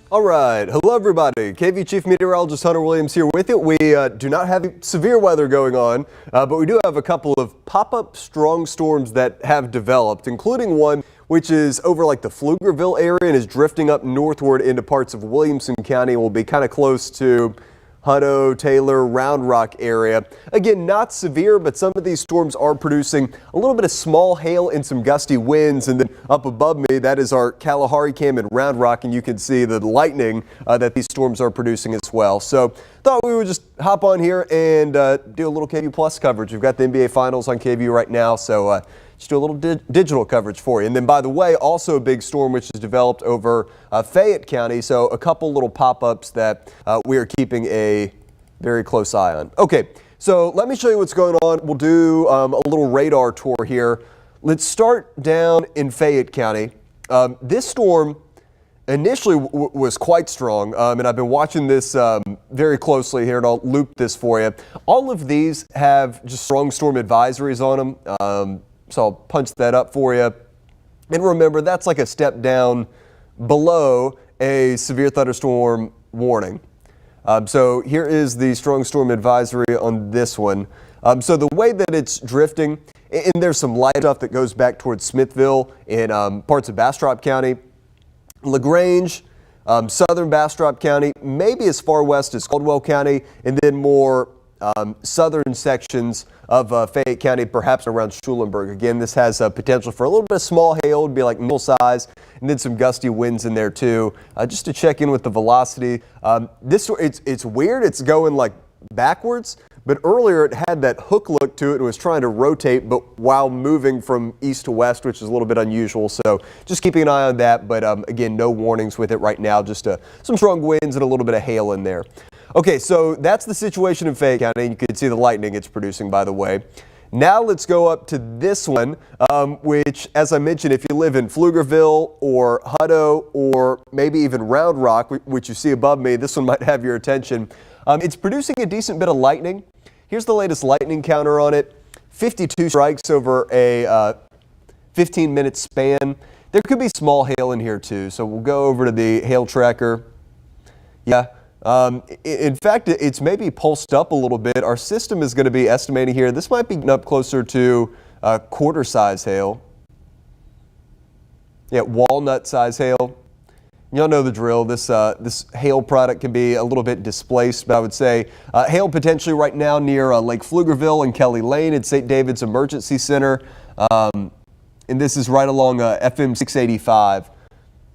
All right. Hello, everybody. KV Chief Meteorologist Hunter Williams here with you. We do not have severe weather going on, but we do have a couple of pop-up strong storms that have developed, including one which is over like the Pflugerville area and is drifting up northward into parts of Williamson County. Will be kind of close to Hutto, Taylor, Round Rock area. Again, not severe, but some of these storms are producing a little bit of small hail and some gusty winds. And then up above me, that is our Kalahari cam in Round Rock, and you can see the lightning that these storms are producing as well. So thought we would just hop on here and do a little KVU Plus coverage. We've got the NBA Finals on KVU right now, so just do a little digital coverage for you. And then, by the way, also a big storm which has developed over Fayette County. So a couple little pop-ups that we are keeping a very close eye on. Okay, so let me show you what's going on. We'll do a little radar tour here. Let's start down in Fayette County. This storm initially was quite strong, and I've been watching this very closely here, and I'll loop this for you. All of these have just strong storm advisories on them. So I'll punch that up for you. And remember, that's like a step down below a severe thunderstorm warning. So here is the strong storm advisory on this one. So the way that it's drifting, and there's some light stuff that goes back towards Smithville in parts of Bastrop County, LaGrange, southern Bastrop County, maybe as far west as Caldwell County, and then more southern sections of Fayette County, perhaps around Schulenburg. Again, this has potential for a little bit of small hail, it'd be like middle size, and then some gusty winds in there too. Just to check in with the velocity. It's weird, it's going like backwards, but earlier it had that hook look to it and was trying to rotate, but while moving from east to west, which is a little bit unusual. So just keeping an eye on that, but again, no warnings with it right now, just some strong winds and a little bit of hail in there. Okay, so that's the situation in Fayette County, and you can see the lightning it's producing, by the way. Now let's go up to this one, which, as I mentioned, if you live in Pflugerville or Hutto or maybe even Round Rock, which you see above me, this one might have your attention. It's producing a decent bit of lightning. Here's the latest lightning counter on it. 52 strikes over a 15-minute span. There could be small hail in here, too, so we'll go over to the hail tracker. Yeah. In fact, it's maybe pulsed up a little bit. Our system is going to be estimating here. This might be up closer to quarter size hail. Yeah, walnut size hail. Y'all know the drill. This hail product can be a little bit displaced, but I would say hail potentially right now near Lake Pflugerville and Kelly Lane at St. David's Emergency Center. And this is right along FM 685.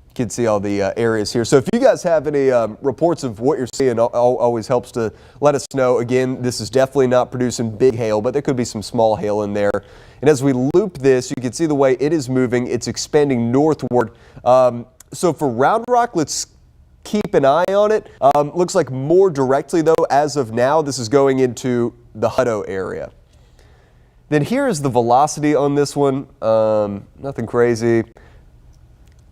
You can see all the areas here. So if you guys have any reports of what you're seeing, always helps to let us know. Again, this is definitely not producing big hail, but there could be some small hail in there. And as we loop this, you can see the way it is moving. It's expanding northward. So for Round Rock, let's keep an eye on it. Looks like more directly, though, as of now, this is going into the Hutto area. Then here is the velocity on this one. Nothing crazy.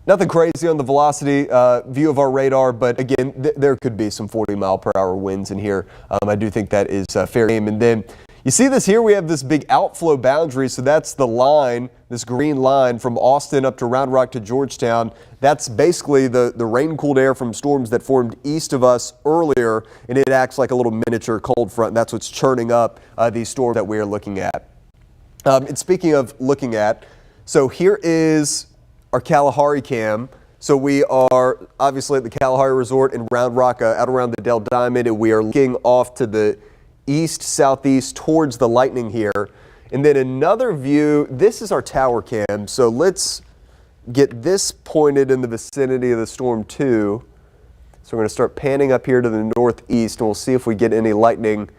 Nothing crazy on the velocity view of our radar, but again, there could be some 40-mile-per-hour winds in here. I do think that is fair game. And then you see this here, we have this big outflow boundary, so that's the line, this green line from Austin up to Round Rock to Georgetown. That's basically the rain-cooled air from storms that formed east of us earlier, and it acts like a little miniature cold front. That's what's churning up these storms that we are looking at. And speaking of looking at, so here is our Kalahari cam. So we are obviously at the Kalahari Resort in Round Rock, out around the Dell Diamond, and we are looking off to the east-southeast towards the lightning here. And then another view, this is our tower cam. So let's get this pointed in the vicinity of the storm too. So we're going to start panning up here to the northeast, and we'll see if we get any lightning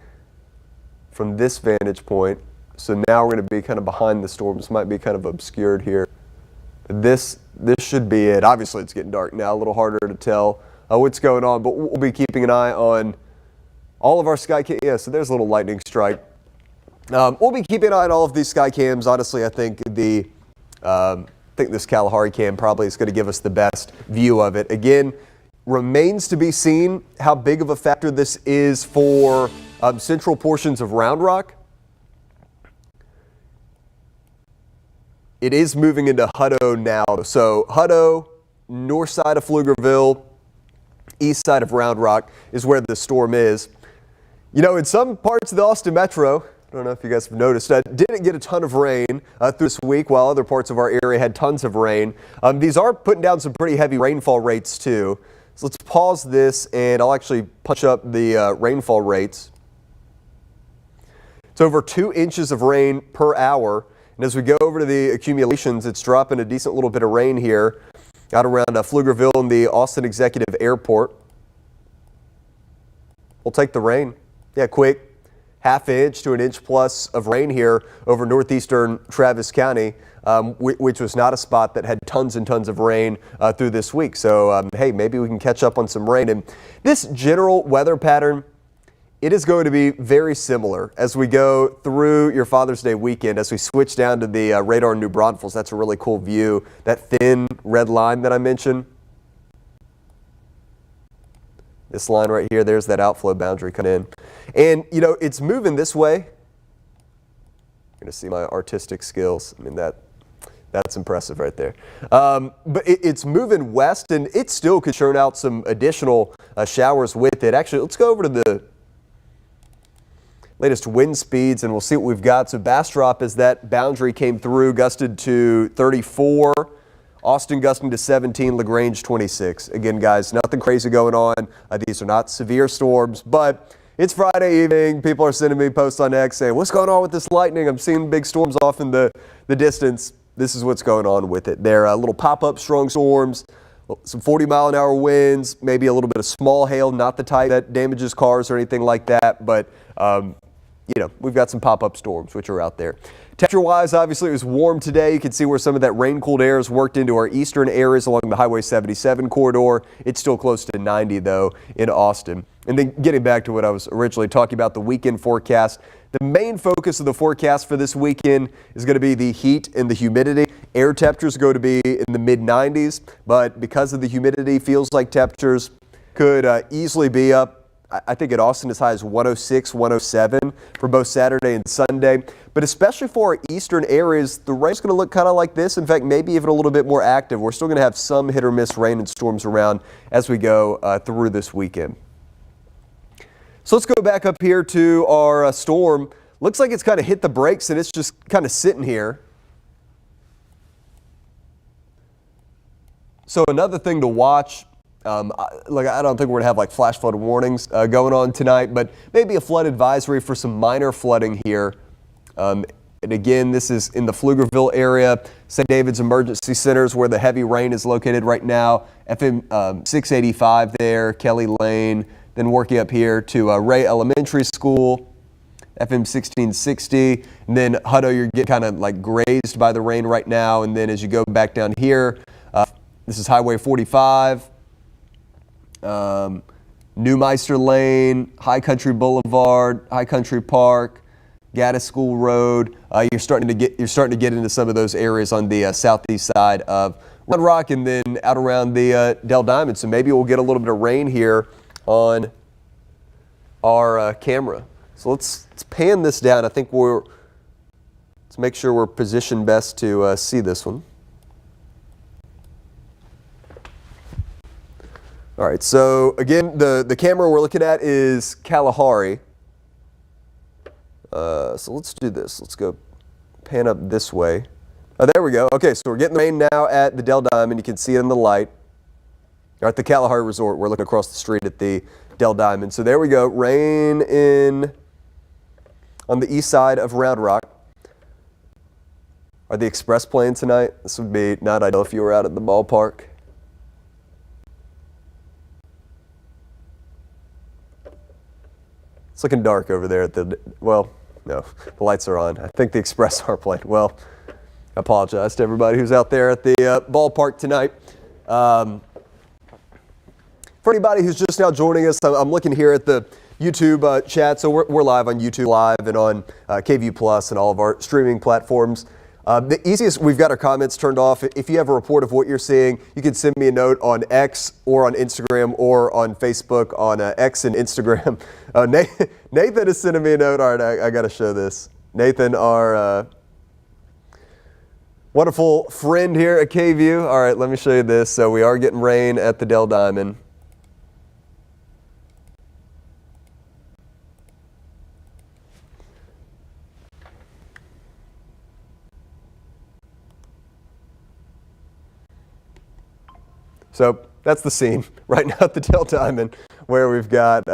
from this vantage point. So now we're going to be kind of behind the storm. This might be kind of obscured here. This should be it. Obviously, it's getting dark now, a little harder to tell what's going on, but we'll be keeping an eye on all of our sky cams. Yeah, so there's a little lightning strike. We'll be keeping an eye on all of these sky cams. Honestly, I think this Kalahari cam probably is going to give us the best view of it. Again, remains to be seen how big of a factor this is for central portions of Round Rock. It is moving into Hutto now. So Hutto, north side of Pflugerville, east side of Round Rock is where the storm is. You know, in some parts of the Austin metro, I don't know if you guys have noticed, didn't get a ton of rain through this week, while other parts of our area had tons of rain. These are putting down some pretty heavy rainfall rates too. So let's pause this and I'll actually punch up the rainfall rates. It's over 2 inches of rain per hour. And as we go over to the accumulations, it's dropping a decent little bit of rain here out around Pflugerville and the Austin Executive Airport. We'll take the rain. Yeah, quick. ½ inch to 1 inch plus of rain here over northeastern Travis County, which was not a spot that had tons and tons of rain through this week. So, hey, maybe we can catch up on some rain. And this general weather pattern, it is going to be very similar as we go through your Father's Day weekend. As we switch down to the radar in New Braunfels, that's a really cool view. That thin red line that I mentioned. This line right here, there's that outflow boundary coming in. And, you know, it's moving this way. You're going to see my artistic skills. I mean, that's impressive right there. But it's moving west, and it still could churn out some additional showers with it. Actually, let's go over to the latest wind speeds, and we'll see what we've got. So Bastrop, as that boundary came through, gusted to 34. Austin gusting to 17, LaGrange 26. Again, guys, nothing crazy going on. These are not severe storms, but it's Friday evening. People are sending me posts on X saying, what's going on with this lightning? I'm seeing big storms off in the distance. This is what's going on with it. They're little pop-up strong storms, some 40-mile-an-hour winds, maybe a little bit of small hail, not the type that damages cars or anything like that, but you know, we've got some pop-up storms which are out there. Temperature-wise, obviously, it was warm today. You can see where some of that rain-cooled air has worked into our eastern areas along the Highway 77 corridor. It's still close to 90, though, in Austin. And then getting back to what I was originally talking about, the weekend forecast, the main focus of the forecast for this weekend is going to be the heat and the humidity. Air temperatures are going to be in the mid-90s, but because of the humidity, feels like temperatures could easily be up, I think, at Austin as high as 106, 107 for both Saturday and Sunday. But especially for our eastern areas, the rain's going to look kind of like this. In fact, maybe even a little bit more active. We're still going to have some hit or miss rain and storms around as we go through this weekend. So let's go back up here to our storm. Looks like it's kind of hit the brakes and it's just kind of sitting here. So another thing to watch. Like, I don't think we're going to have like flash flood warnings going on tonight, but maybe a flood advisory for some minor flooding here. And again, this is in the Pflugerville area. St. David's Emergency Center is where the heavy rain is located right now. FM 685 there, Kelly Lane, then working up here to Ray Elementary School, FM 1660. And then Hutto, you're getting kind of like grazed by the rain right now. And then as you go back down here, this is Highway 45. Newmeister Lane, High Country Boulevard, High Country Park, Gaddis School Road. You're starting to get into some of those areas on the southeast side of Round Rock and then out around the Dell Diamond. So maybe we'll get a little bit of rain here on our camera. So let's pan this down. I think let's make sure we're positioned best to see this one. All right, so again, the camera we're looking at is Kalahari. So let's do this. Let's go pan up this way. Oh, there we go. Okay, so we're getting the rain now at the Dell Diamond. You can see it in the light. Or at the Kalahari Resort. We're looking across the street at the Dell Diamond. So there we go. Rain on the east side of Round Rock. Are the Express playing tonight? This would be not ideal if you were out at the ballpark. It's looking dark over there at well, no, the lights are on. I think the Express are playing. Well, I apologize to everybody who's out there at the ballpark tonight. For anybody who's just now joining us, I'm looking here at the YouTube chat. So we're live on YouTube Live and on KVU Plus and all of our streaming platforms. The easiest, we've got our comments turned off. If you have a report of what you're seeing, you can send me a note on X or on Instagram or on Facebook on X and Instagram. Nathan is sending me a note. All right, I got to show this. Nathan, our wonderful friend here at KVU. All right, let me show you this. So we are getting rain at the Dell Diamond. So that's the scene right now at the Dell Diamond, where we've got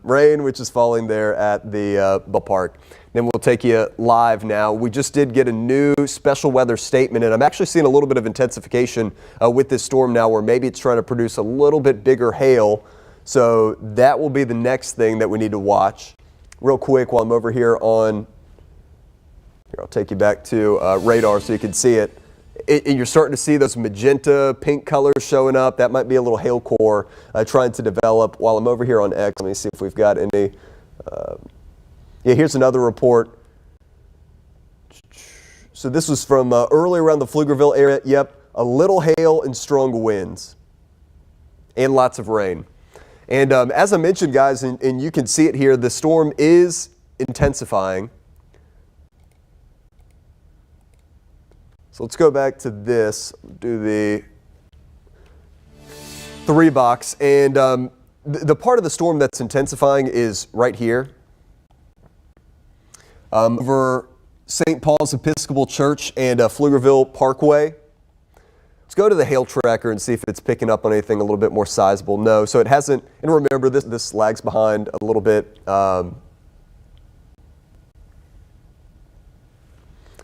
rain, which is falling there at the ballpark. Then we'll take you live now. We just did get a new special weather statement, and I'm actually seeing a little bit of intensification with this storm now, where maybe it's trying to produce a little bit bigger hail. So that will be the next thing that we need to watch. Real quick, while I'm over here on, here, I'll take you back to radar so you can see it. And you're starting to see those magenta, pink colors showing up. That might be a little hail core trying to develop. While I'm over here on X, let me see if we've got any. Yeah, here's another report. So this was from early around the Pflugerville area. Yep, a little hail and strong winds and lots of rain. And as I mentioned, guys, and you can see it here, the storm is intensifying. So let's go back to this, do the 3 box. And the part of the storm that's intensifying is right here. Over St. Paul's Episcopal Church and Pflugerville Parkway. Let's go to the hail tracker and see if it's picking up on anything a little bit more sizable. No, so it hasn't. And remember, this lags behind a little bit.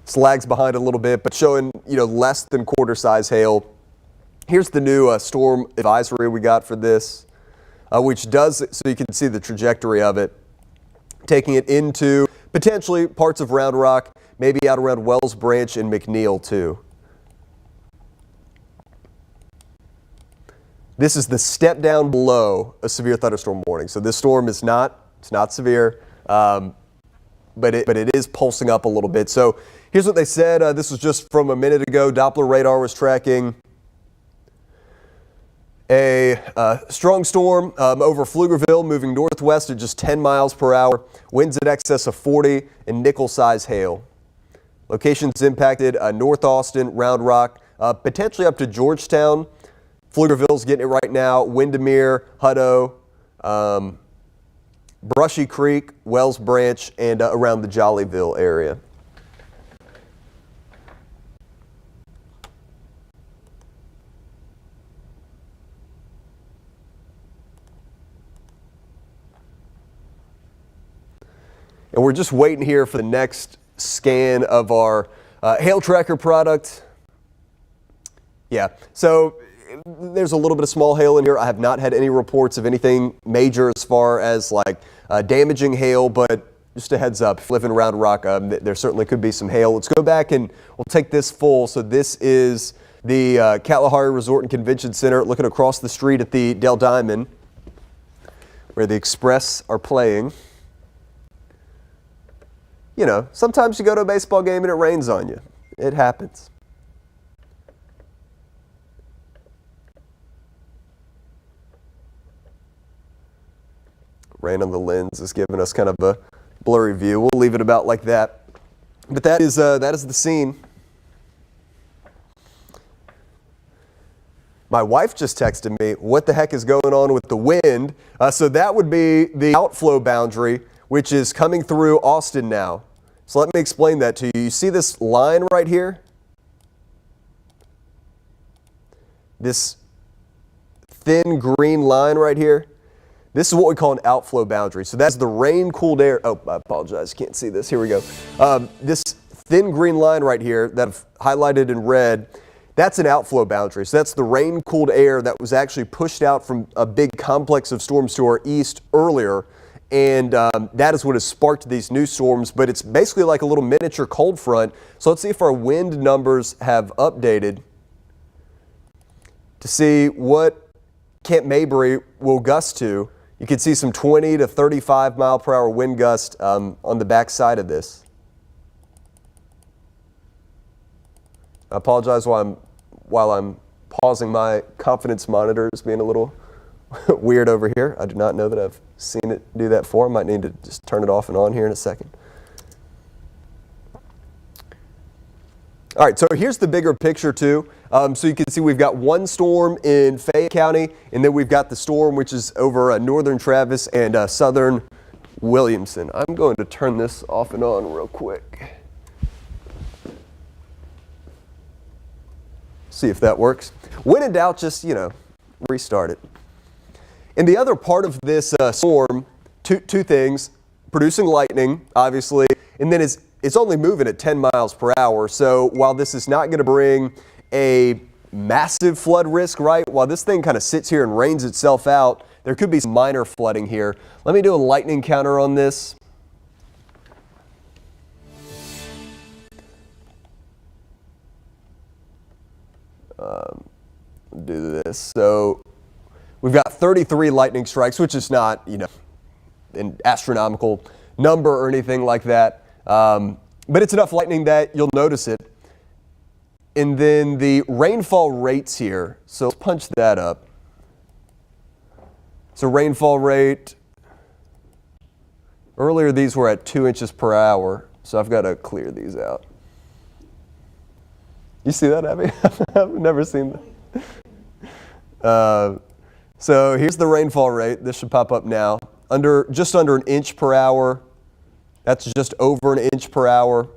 This lags behind a little bit, but showing, less than quarter size hail. Here's the new storm advisory we got for this, which does, so you can see the trajectory of it, taking it into potentially parts of Round Rock, maybe out around Wells Branch and McNeil too. This is the step down below a severe thunderstorm warning. So this storm is not severe, but it is pulsing up a little bit. So here's what they said. This was just from a minute ago. Doppler radar was tracking a strong storm over Pflugerville, moving northwest at just 10 miles per hour. Winds in excess of 40 and nickel-size hail. Locations impacted North Austin, Round Rock, potentially up to Georgetown. Pflugerville's getting it right now. Windermere, Hutto, Brushy Creek, Wells Branch, and around the Jollyville area. And we're just waiting here for the next scan of our hail tracker product. Yeah, so there's a little bit of small hail in here. I have not had any reports of anything major as far as like damaging hail, but just a heads up, if you live in Round Rock, there certainly could be some hail. Let's go back and we'll take this full. So this is the Kalahari Resort and Convention Center, looking across the street at the Dell Diamond, where the Express are playing. Sometimes you go to a baseball game and it rains on you. It happens. Rain on the lens is giving us kind of a blurry view. We'll leave it about like that. But that is the scene. My wife just texted me, what the heck is going on with the wind? So that would be the outflow boundary, which is coming through Austin now. So let me explain that to you. You see this line right here? This thin green line right here? This is what we call an outflow boundary. So that's the rain-cooled air. Oh, I apologize. Can't see this. Here we go. This thin green line right here that I've highlighted in red, that's an outflow boundary. So that's the rain-cooled air that was actually pushed out from a big complex of storms to our east earlier. And that is what has sparked these new storms, but it's basically like a little miniature cold front. So let's see if our wind numbers have updated to see what Camp Mabry will gust to. You can see some 20 to 35 mile per hour wind gust on the back side of this. I apologize while I'm pausing. My confidence monitor is being a little weird over here. I do not know that I've seen it do that before. I might need to just turn it off and on here in a second. All right, so here's the bigger picture too. So you can see we've got one storm in Fayette County, and then we've got the storm which is over northern Travis and southern Williamson. I'm going to turn this off and on real quick. See if that works. When in doubt, just, restart it. And the other part of this storm, two things, producing lightning, obviously, and then it's only moving at 10 miles per hour. So while this is not going to bring a massive flood risk, right, while this thing kind of sits here and rains itself out, there could be some minor flooding here. Let me do a lightning counter on this. Do this. So we've got 33 lightning strikes, which is not, you know, an astronomical number or anything like that. But it's enough lightning that you'll notice it. And then the rainfall rates here. So let's punch that up. So rainfall rate, earlier these were at 2 inches per hour. So I've got to clear these out. You see that, Abby? I've never seen that. So here's the rainfall rate. This should pop up now. Just under an inch per hour. That's just over an inch per hour.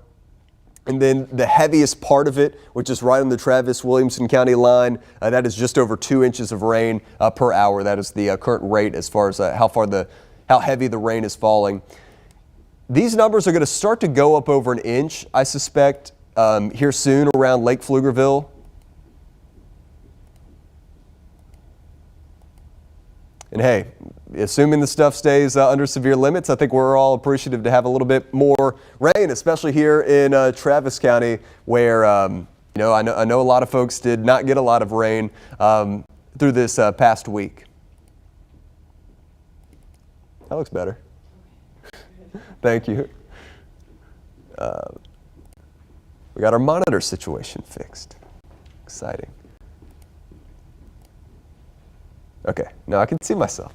And then the heaviest part of it, which is right on the Travis-Williamson County line, that is just over 2 inches of rain per hour. That is the current rate as far as how heavy the rain is falling. These numbers are going to start to go up over an inch, I suspect, here soon around Lake Pflugerville. And hey, assuming the stuff stays under severe limits, I think we're all appreciative to have a little bit more rain, especially here in Travis County, where you know, I know a lot of folks did not get a lot of rain through this past week. That looks better. Thank you. We got our monitor situation fixed. Exciting. Okay, now I can see myself.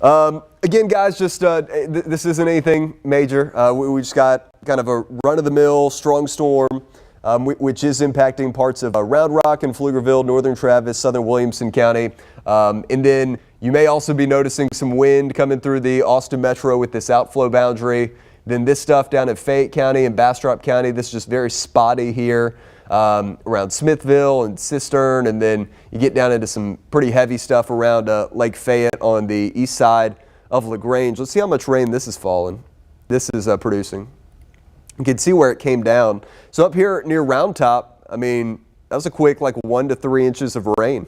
Again, guys, just this isn't anything major. We just got kind of a run-of-the-mill strong storm, which is impacting parts of Round Rock and Pflugerville, northern Travis, southern Williamson County. And then you may also be noticing some wind coming through the Austin metro with this outflow boundary. Then this stuff down in Fayette County and Bastrop County, this is just very spotty here. Around Smithville and Cistern, and then you get down into some pretty heavy stuff around Lake Fayette on the east side of LaGrange. Let's see how much rain this is falling. This is producing. You can see where it came down. So up here near Round Top, I mean, that was a quick like 1 to 3 inches of rain.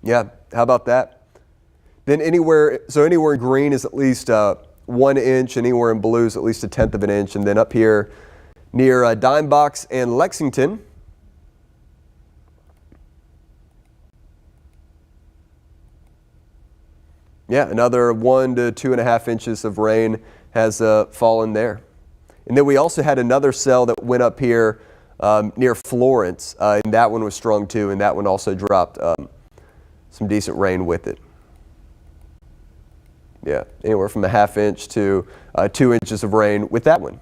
Yeah, how about that? Then anywhere in green is at least 1 inch, anywhere in blue is at least 1/10 of an inch, and then up here near Dimebox and Lexington, yeah, another 1 to 2.5 inches of rain has fallen there. And then we also had another cell that went up here near Florence, and that one was strong too, and that one also dropped some decent rain with it. Yeah, anywhere from 1/2 inch to 2 inches of rain with that one.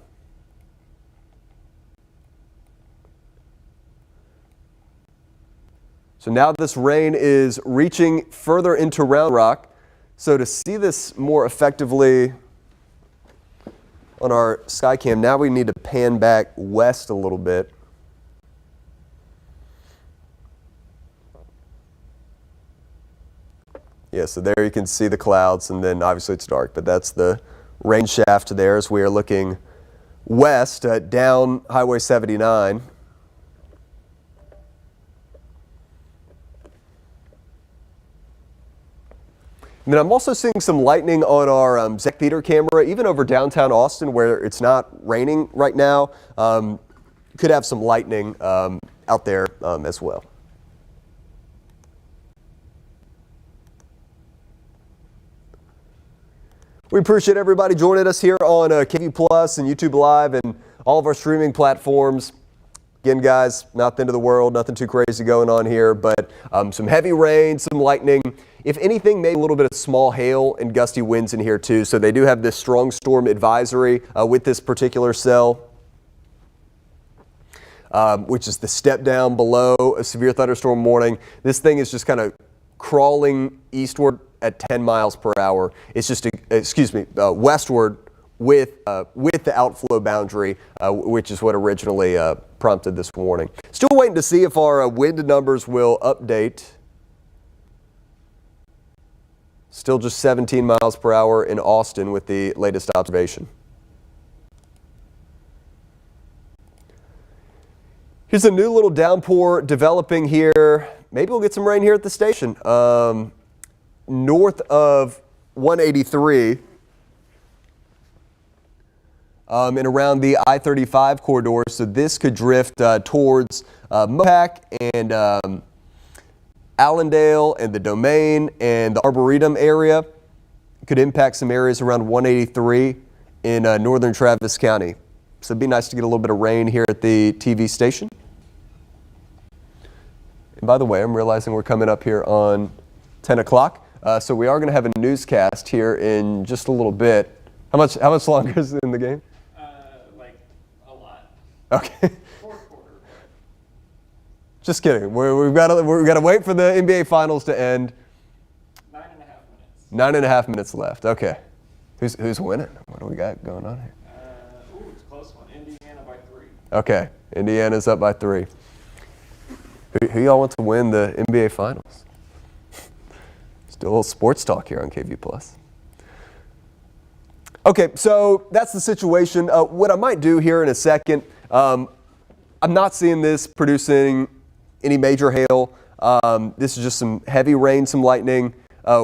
So now this rain is reaching further into Round Rock. So to see this more effectively on our Skycam, now we need to pan back west a little bit. Yeah, so there you can see the clouds, and then obviously it's dark, but that's the rain shaft there as we are looking west down Highway 79. And then I'm also seeing some lightning on our Zec Theater camera, even over downtown Austin where it's not raining right now. Could have some lightning out there as well. We appreciate everybody joining us here on KV Plus and YouTube Live and all of our streaming platforms. Again, guys, not the end of the world, nothing too crazy going on here, but some heavy rain, some lightning. If anything, maybe a little bit of small hail and gusty winds in here too. So they do have this strong storm advisory with this particular cell, which is the step down below a severe thunderstorm warning. This thing is just kind of crawling eastward at 10 miles per hour. It's just, westward with the outflow boundary, which is what originally prompted this warning. Still waiting to see if our wind numbers will update. Still just 17 miles per hour in Austin with the latest observation. Here's a new little downpour developing here. Maybe we'll get some rain here at the station. North of 183 and around the I-35 corridor. So this could drift towards Mopac and Allendale and the Domain and the Arboretum area. Could impact some areas around 183 in northern Travis County. So it'd be nice to get a little bit of rain here at the TV station. And by the way, I'm realizing we're coming up here on 10 o'clock. So we are going to have a newscast here in just a little bit. How much longer is it in the game? Like a lot. Okay. Fourth quarter. Just kidding. We've got to wait for the NBA Finals to end. 9.5 minutes. 9.5 minutes left. Okay. Who's winning? What do we got going on here? It's a close one. Indiana by 3. Okay. Indiana's up by 3. Who y'all want to win the NBA Finals? Still a little sports talk here on KV+. Okay, so that's the situation. What I might do here in a second, I'm not seeing this producing any major hail. This is just some heavy rain, some lightning.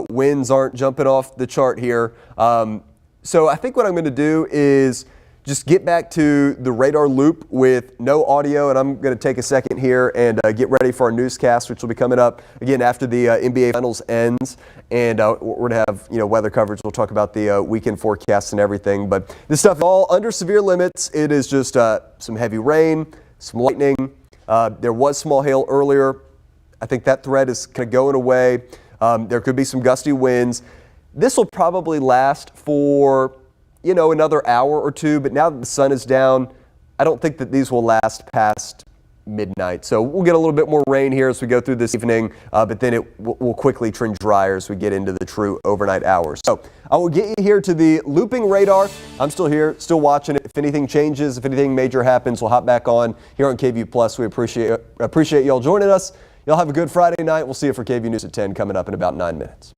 Winds aren't jumping off the chart here. So I think what I'm going to do is just get back to the radar loop with no audio, and I'm going to take a second here and get ready for our newscast, which will be coming up again after the NBA Finals ends. And we're going to have weather coverage. We'll talk about the weekend forecasts and everything. But this stuff is all under severe limits. It is just some heavy rain, some lightning. There was small hail earlier. I think that threat is kind of going away. There could be some gusty winds. This will probably last for another hour or two, but now that the sun is down, I don't think that these will last past midnight. So we'll get a little bit more rain here as we go through this evening, but then it will quickly turn drier as we get into the true overnight hours. So I will get you here to the looping radar. I'm still here, still watching it. If anything changes, if anything major happens, we'll hop back on here on KV+. We appreciate y'all joining us. Y'all have a good Friday night. We'll see you for KV News at 10 coming up in about 9 minutes.